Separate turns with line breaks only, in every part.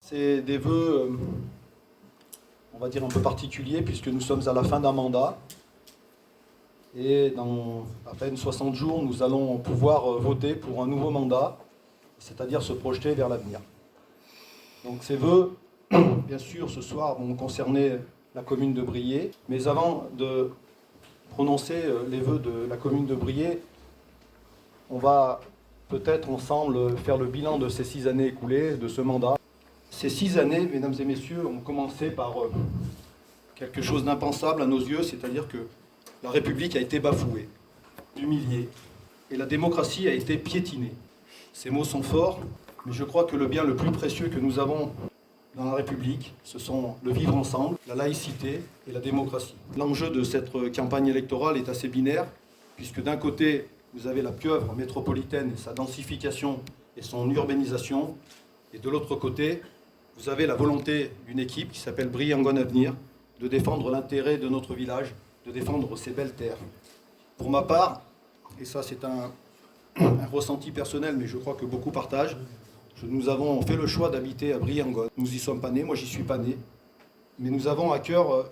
C'est des vœux, on va dire, un peu particuliers, puisque nous sommes à la fin d'un mandat. Et dans à peine 60 jours, nous allons pouvoir voter pour un nouveau mandat, c'est-à-dire se projeter vers l'avenir. Donc ces vœux, bien sûr, ce soir vont concerner la commune de Briey. Mais avant de prononcer les vœux de la commune de Briey, on va peut-être ensemble faire le bilan de ces 6 années écoulées, de ce mandat. Ces 6 années, mesdames et messieurs, ont commencé par quelque chose d'impensable à nos yeux, c'est-à-dire que la République a été bafouée, humiliée, et la démocratie a été piétinée. Ces mots sont forts, mais je crois que le bien le plus précieux que nous avons dans la République, ce sont le vivre ensemble, la laïcité et la démocratie. L'enjeu de cette campagne électorale est assez binaire, puisque d'un côté, vous avez la pieuvre métropolitaine et sa densification et son urbanisation, et de l'autre côté, vous avez la volonté d'une équipe qui s'appelle Briey-Angonne Avenir de défendre l'intérêt de notre village, de défendre ces belles terres. Pour ma part, et ça c'est un ressenti personnel, mais je crois que beaucoup partagent, nous avons fait le choix d'habiter à Briey-Angonne. Nous y sommes pas nés, moi j'y suis pas né, mais nous avons à cœur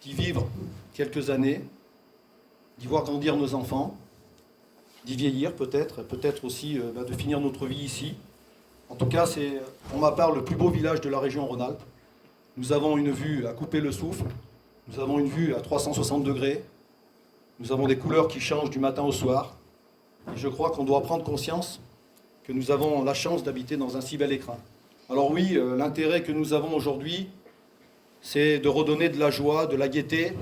d'y vivre quelques années, d'y voir grandir nos enfants, d'y vieillir peut-être aussi de finir notre vie ici. En tout cas, c'est pour ma part le plus beau village de la région Rhône-Alpes. Nous avons une vue à couper le souffle, nous avons une vue à 360 degrés, nous avons des couleurs qui changent du matin au soir. Et je crois qu'on doit prendre conscience que nous avons la chance d'habiter dans un si bel écrin. Alors oui, l'intérêt que nous avons aujourd'hui, c'est de redonner de la joie, de la gaieté,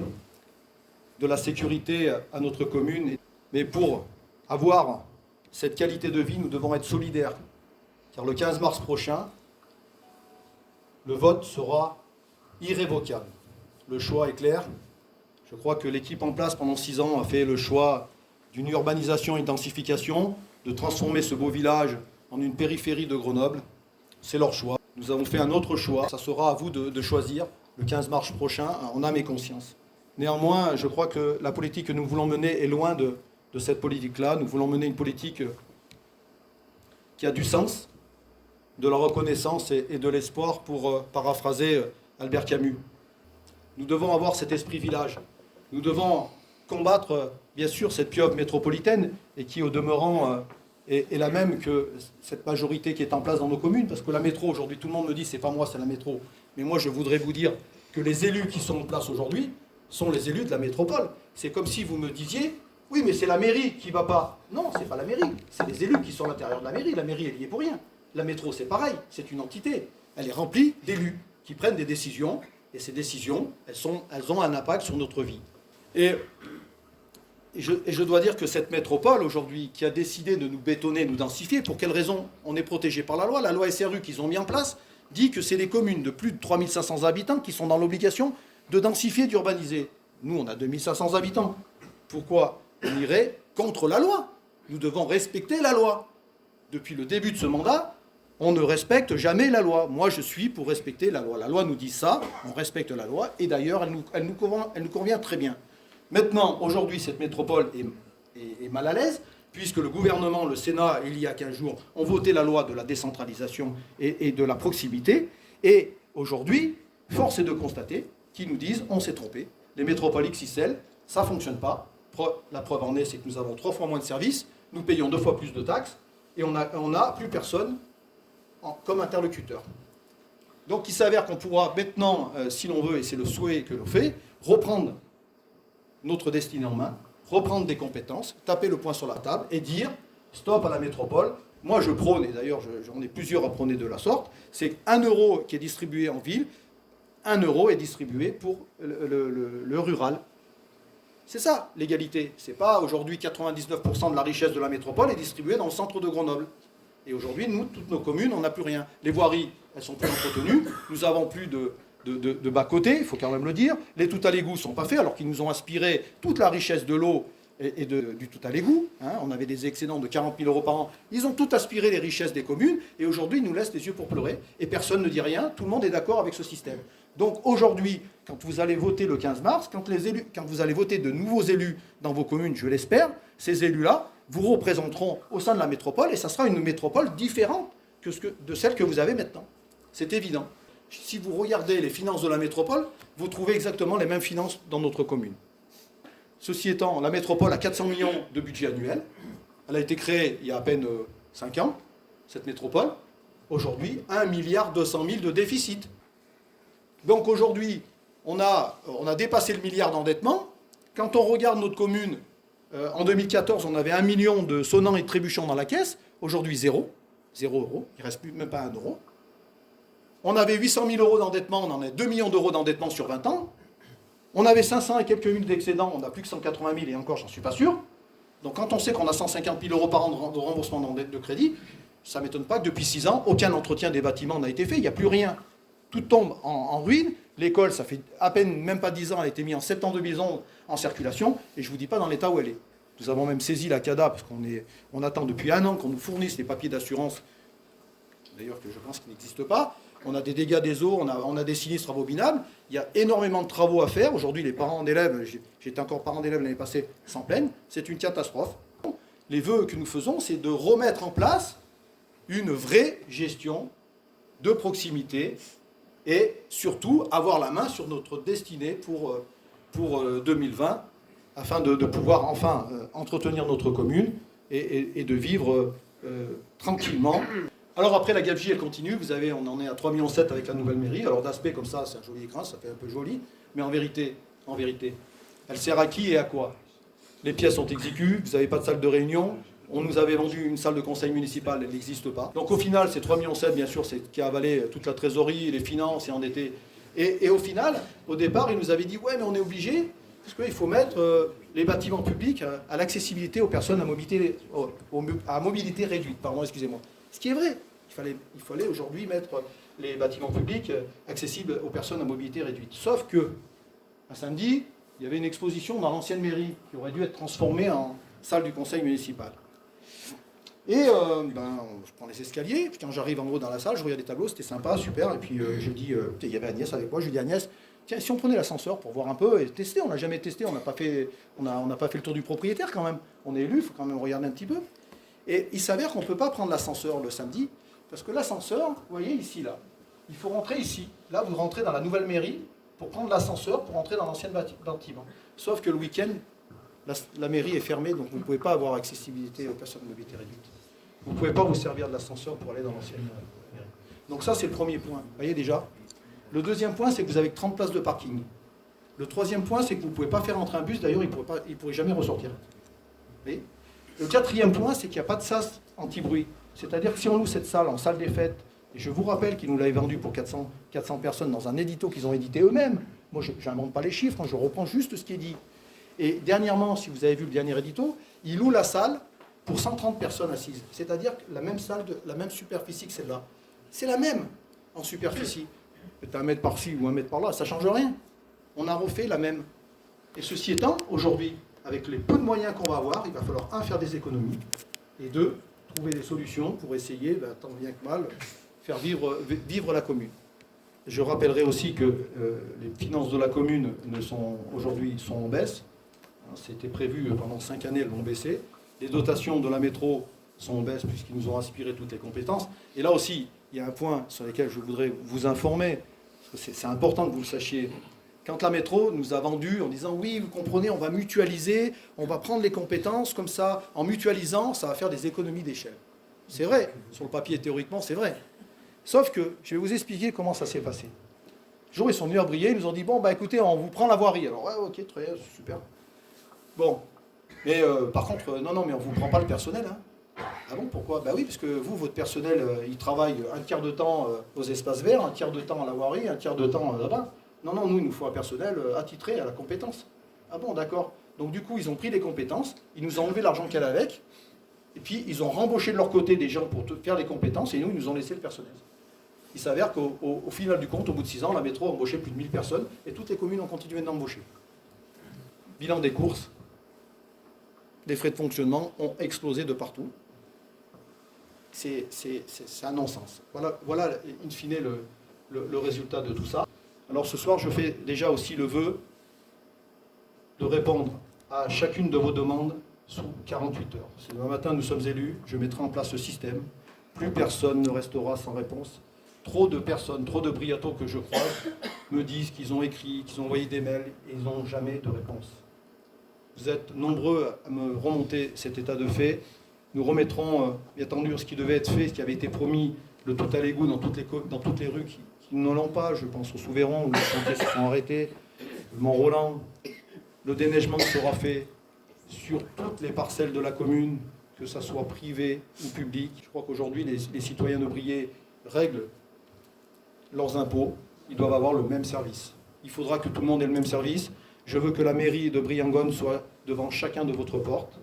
de la sécurité à notre commune. Mais pour avoir cette qualité de vie, nous devons être solidaires. Car le 15 mars prochain, le vote sera irrévocable. Le choix est clair. Je crois que l'équipe en place pendant 6 ans a fait le choix d'une urbanisation et densification, de transformer ce beau village en une périphérie de Grenoble. C'est leur choix. Nous avons fait un autre choix. Ça sera à vous de choisir le 15 mars prochain, en âme et conscience. Néanmoins, je crois que la politique que nous voulons mener est loin de cette politique-là. Nous voulons mener une politique qui a du sens, de la reconnaissance et de l'espoir, pour paraphraser Albert Camus. Nous devons avoir cet esprit village. Nous devons combattre, bien sûr, cette pieuvre métropolitaine, et qui, au demeurant, est la même que cette majorité qui est en place dans nos communes, parce que la métro, aujourd'hui, tout le monde me dit, c'est pas moi, c'est la métro. Mais moi, je voudrais vous dire que les élus qui sont en place aujourd'hui sont les élus de la métropole. C'est comme si vous me disiez, oui, mais c'est la mairie qui ne va pas. Non, c'est pas la mairie, c'est les élus qui sont à l'intérieur de la mairie. La mairie, elle y est pour rien. La métro, c'est pareil, c'est une entité. Elle est remplie d'élus qui prennent des décisions, et ces décisions, elles ont un impact sur notre vie. Et je dois dire que cette métropole, aujourd'hui, qui a décidé de nous bétonner, nous densifier, pour quelle raison? On est protégé par la loi SRU qu'ils ont mis en place dit que c'est les communes de plus de 3500 habitants qui sont dans l'obligation de densifier, d'urbaniser. Nous, on a 2500 habitants. Pourquoi on irait contre la loi? Nous devons respecter la loi. Depuis le début de ce mandat, on ne respecte jamais la loi. Moi, je suis pour respecter la loi. La loi nous dit ça, on respecte la loi, et d'ailleurs, elle nous convient très bien. Maintenant, aujourd'hui, cette métropole est mal à l'aise, puisque le gouvernement, le Sénat, il y a 15 jours, ont voté la loi de la décentralisation et de la proximité. Et aujourd'hui, force est de constater qu'ils nous disent, on s'est trompé, les métropoles XXL, ça ne fonctionne pas. La preuve en est, c'est que nous avons 3 fois moins de services, nous payons 2 fois plus de taxes, et on n'a plus personne comme interlocuteur. Donc il s'avère qu'on pourra maintenant, si l'on veut, et c'est le souhait que l'on fait, reprendre notre destinée en main, reprendre des compétences, taper le poing sur la table et dire stop à la métropole. Moi je prône, et d'ailleurs j'en ai plusieurs à prôner de la sorte, c'est 1 euro qui est distribué en ville, 1 euro est distribué pour le rural. C'est ça l'égalité. C'est pas aujourd'hui 99% de la richesse de la métropole est distribuée dans le centre de Grenoble. Et aujourd'hui, nous, toutes nos communes, on n'a plus rien. Les voiries, elles sont plus entretenues. Nous avons plus de bas-côté, il faut quand même le dire. Les tout à l'égout ne sont pas faits, alors qu'ils nous ont inspiré toute la richesse de l'eau et du tout à l'égout. On avait des excédents de 40 000 euros par an. Ils ont tout aspiré les richesses des communes, et aujourd'hui, ils nous laissent les yeux pour pleurer. Et personne ne dit rien, tout le monde est d'accord avec ce système. Donc aujourd'hui, quand vous allez voter le 15 mars, quand vous allez voter de nouveaux élus dans vos communes, je l'espère, ces élus-là vous représenteront au sein de la métropole, et ça sera une métropole différente de celle que vous avez maintenant. C'est évident. Si vous regardez les finances de la métropole, vous trouvez exactement les mêmes finances dans notre commune. Ceci étant, la métropole a 400 millions de budget annuel. Elle a été créée il y a à peine 5 ans, cette métropole. Aujourd'hui, 1,2 milliard de déficit. Donc aujourd'hui, on a dépassé le milliard d'endettement. Quand on regarde notre commune, en 2014, on avait 1 million de sonnants et trébuchants dans la caisse. Aujourd'hui, 0 euros. Il ne reste plus même pas 1 euro. On avait 800 000 euros d'endettement, on en a 2 millions d'euros d'endettement sur 20 ans. On avait 500 et quelques mille d'excédents, on n'a plus que 180 000 et encore, j'en suis pas sûr. Donc quand on sait qu'on a 150 000 euros par an de remboursement de crédit, ça ne m'étonne pas que depuis 6 ans, aucun entretien des bâtiments n'a été fait, il n'y a plus rien. Tout tombe en ruine. L'école, ça fait à peine, même pas 10 ans, elle a été mise en septembre 2011 en circulation, et je ne vous dis pas dans l'état où elle est. Nous avons même saisi la CADA, parce qu'on attend depuis 1 an qu'on nous fournisse les papiers d'assurance, d'ailleurs que je pense qu'ils n'existent pas. On a des dégâts des eaux, on a des sinistres abominables. Il y a énormément de travaux à faire. Aujourd'hui, les parents d'élèves, j'étais encore parent d'élèves l'année passée, s'en plaignent. C'est une catastrophe. Les vœux que nous faisons, c'est de remettre en place une vraie gestion de proximité et surtout avoir la main sur notre destinée pour 2020 afin de pouvoir enfin entretenir notre commune et de vivre tranquillement. Alors après, la gabegie, elle continue. Vous savez, on en est à 3,7 millions avec la nouvelle mairie. Alors d'aspect comme ça, c'est un joli écran, ça fait un peu joli. Mais en vérité, elle sert à qui et à quoi? Les pièces sont exiguës, vous n'avez pas de salle de réunion. On nous avait vendu une salle de conseil municipal, elle n'existe pas. Donc au final, ces 3,7 millions, bien sûr, c'est qui a avalé toute la trésorerie, les finances et endetté. Et au final, au départ, ils nous avaient dit, ouais, mais on est obligé, parce qu'il faut mettre les bâtiments publics à l'accessibilité aux personnes à mobilité réduite. Pardon, excusez-moi. Ce qui est vrai. Il fallait aujourd'hui mettre les bâtiments publics accessibles aux personnes à mobilité réduite. Sauf que, un samedi, il y avait une exposition dans l'ancienne mairie qui aurait dû être transformée en salle du conseil municipal. Et je prends les escaliers, puis quand j'arrive en haut dans la salle, je regarde les tableaux, c'était sympa, super, et puis je dis, il y avait Agnès avec moi, je lui dis Agnès, tiens, si on prenait l'ascenseur pour voir un peu et tester, on n'a jamais testé, on n'a pas fait le tour du propriétaire quand même, on est élu, il faut quand même regarder un petit peu. Et il s'avère qu'on ne peut pas prendre l'ascenseur le samedi, parce que l'ascenseur, vous voyez ici, là, il faut rentrer ici. Là, vous rentrez dans la nouvelle mairie pour prendre l'ascenseur pour rentrer dans l'ancien bâtiment. Sauf que le week-end, la mairie est fermée, donc vous ne pouvez pas avoir accessibilité aux personnes à mobilité réduite. Vous ne pouvez pas vous servir de l'ascenseur pour aller dans l'ancienne mairie. Donc ça, c'est le premier point. Vous voyez déjà. Le deuxième point, c'est que vous avez 30 places de parking. Le troisième point, c'est que vous ne pouvez pas faire entrer un bus. D'ailleurs, il ne pourrait jamais ressortir. Vous voyez. Le quatrième point, c'est qu'il n'y a pas de sas anti-bruit. C'est-à-dire que si on loue cette salle en salle des fêtes, et je vous rappelle qu'ils nous l'avaient vendue pour 400 personnes dans un édito qu'ils ont édité eux-mêmes. Moi, je n'invente pas les chiffres, hein, je reprends juste ce qui est dit. Et dernièrement, si vous avez vu le dernier édito, ils louent la salle pour 130 personnes assises. C'est-à-dire que la même salle, la même superficie que celle-là. C'est la même en superficie. Peut-être 1 mètre par-ci ou 1 mètre par-là, ça ne change rien. On a refait la même. Et ceci étant, aujourd'hui, avec les peu de moyens qu'on va avoir, il va falloir, 1, faire des économies, et 2, trouver des solutions pour essayer, tant bien que mal, faire vivre la commune. Je rappellerai aussi que les finances de la commune aujourd'hui sont en baisse. C'était prévu pendant 5 années, elles vont baisser. Les dotations de la métro sont en baisse puisqu'ils nous ont aspiré toutes les compétences. Et là aussi, il y a un point sur lequel je voudrais vous informer, parce que c'est important que vous le sachiez. Quand la métro nous a vendu en disant « oui, vous comprenez, on va mutualiser, on va prendre les compétences, comme ça, en mutualisant, ça va faire des économies d'échelle. » C'est vrai, sur le papier, théoriquement, c'est vrai. Sauf que, je vais vous expliquer comment ça s'est passé. Le jour, ils sont venus à Briey, ils nous ont dit « bon, écoutez, on vous prend la voirie. » Alors, ouais, ok, très bien, super. Bon, mais par contre, non, mais on ne vous prend pas le personnel. Hein. Ah bon, pourquoi? Oui, parce que vous, votre personnel, il travaille un tiers de temps aux espaces verts, un tiers de temps à la voirie, un tiers de temps là-bas. Non, nous, il nous faut un personnel attitré à la compétence. Ah bon, d'accord. Donc du coup, ils ont pris les compétences, ils nous ont enlevé l'argent qu'elle avait avec, et puis ils ont rembauché de leur côté des gens pour faire les compétences, et nous, ils nous ont laissé le personnel. Il s'avère qu'au final du compte, au bout de 6 ans, la métro a embauché plus de 1000 personnes, et toutes les communes ont continué d'embaucher. Bilan des courses, les frais de fonctionnement ont explosé de partout. C'est un non-sens. Voilà, in fine, le résultat de tout ça. Alors ce soir, je fais déjà aussi le vœu de répondre à chacune de vos demandes sous 48 heures. Si demain matin nous sommes élus, je mettrai en place ce système. Plus personne ne restera sans réponse. trop de personnes, trop de Briatos que je croise me disent qu'ils ont écrit, qu'ils ont envoyé des mails et ils n'ont jamais de réponse. Vous êtes nombreux à me remonter cet état de fait. Nous remettrons, bien entendu, ce qui devait être fait, ce qui avait été promis, le tout à l'égout dans toutes les rues qui ne l'ont pas. Je pense au Souveyron, où les chantiers se sont arrêtés, le Mont-Roland. Le déneigement sera fait sur toutes les parcelles de la commune, que ce soit privé ou public. Je crois qu'aujourd'hui, les citoyens de Briey règlent leurs impôts. Ils doivent avoir le même service. Il faudra que tout le monde ait le même service. Je veux que la mairie de Briançonne soit devant chacun de votre porte.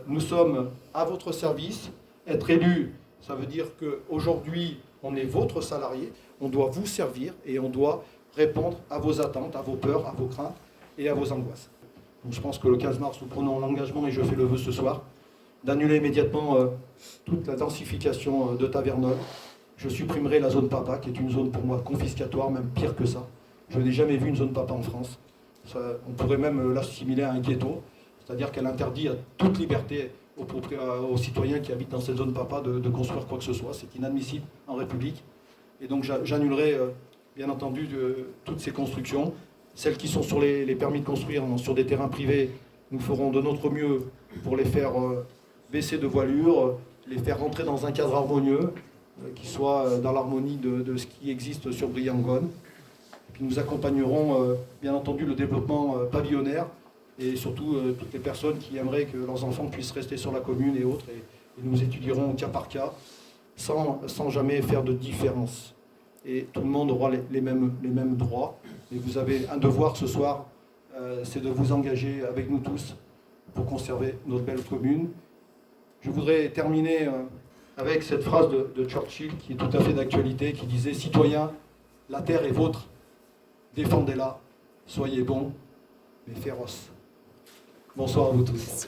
Nous sommes à votre service. Être élu, ça veut dire qu'aujourd'hui, on est votre salarié. On doit vous servir et on doit répondre à vos attentes, à vos peurs, à vos craintes et à vos angoisses. Donc je pense que le 15 mars, nous prenons l'engagement, et je fais le vœu ce soir, d'annuler immédiatement toute la densification de Tavernol. Je supprimerai la zone papa, qui est une zone pour moi confiscatoire, même pire que ça. Je n'ai jamais vu une zone papa en France. On pourrait même l'assimiler à un ghetto, c'est-à-dire qu'elle interdit à toute liberté aux citoyens qui habitent dans cette zone papa de construire quoi que ce soit. C'est inadmissible en République. Et donc j'annulerai, bien entendu, toutes ces constructions. Celles qui sont sur les permis de construire sur des terrains privés, nous ferons de notre mieux pour les faire baisser de voilure, les faire rentrer dans un cadre harmonieux, qui soit dans l'harmonie de ce qui existe sur Briançonne. Puis nous accompagnerons bien entendu le développement pavillonnaire et surtout toutes les personnes qui aimeraient que leurs enfants puissent rester sur la commune et autres. Et nous étudierons au cas par cas, sans jamais faire de différence. Et tout le monde aura les mêmes droits. Et vous avez un devoir ce soir, c'est de vous engager avec nous tous pour conserver notre belle commune. Je voudrais terminer avec cette phrase de Churchill qui est tout à fait d'actualité, qui disait « Citoyens, la terre est vôtre. Défendez-la, soyez bons, mais féroces. » Bonsoir à vous tous.